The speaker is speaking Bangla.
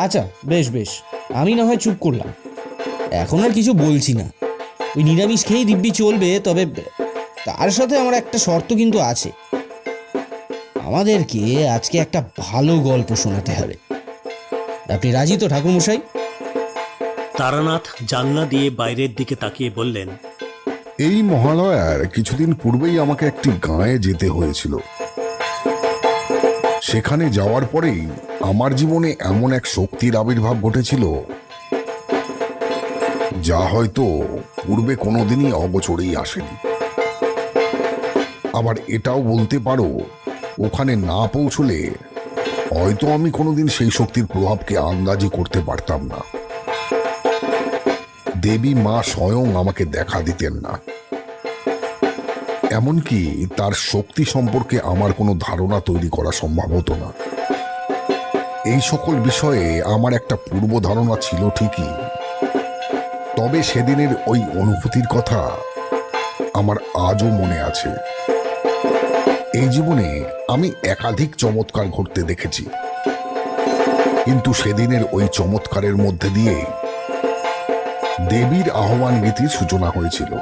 আচ্ছা, বেশ বেশ, আমি না হয় চুপ করলাম, এখন আর কিছু বলছি না। ওই নিরামিষ খেয়েই দিব্যি চলবে, তবে তার সাথে আমার একটা শর্ত কিন্তু আছে। আমাদেরকে আজকে একটা ভালো গল্প শোনাতে হবে। আপনি রাজি তো ঠাকুরমশাই? তারানাথ জানলা দিয়ে বাইরের দিকে তাকিয়ে বললেন, এই মহালয়ার কিছুদিন পূর্বেই আমাকে একটি গাঁয়ে যেতে হয়েছিল। সেখানে যাওয়ার পরেই আমার জীবনে এমন এক শক্তির আবির্ভাব ঘটেছিল যা হয়তো পূর্বে কোনোদিনই অগোচরেই আসেনি। আবার এটাও বলতে পারো, ওখানে না পৌঁছলে হয়তো আমি কোনোদিন সেই শক্তির প্রভাবকে আন্দাজি করতে পারতাম না। দেবী মা স্বয়ং আমাকে দেখা দিতেন না, এমনকি তার শক্তি সম্পর্কে আমার কোনো ধারণা তৈরি করা সম্ভব হতো না। এই সকল বিষয়ে আমার একটা পূর্ব ধারণা ছিল ঠিকই, তবে সেদিনের ওই অনুভূতির কথা আমার আজও মনে আছে। এই জীবনে আমি একাধিক চমৎকার ঘটতে দেখেছি, কিন্তু সেদিনের ওই চমৎকারের মধ্যে দিয়ে দেবীর আহ্বান গীতির সূচনা হয়েছিল।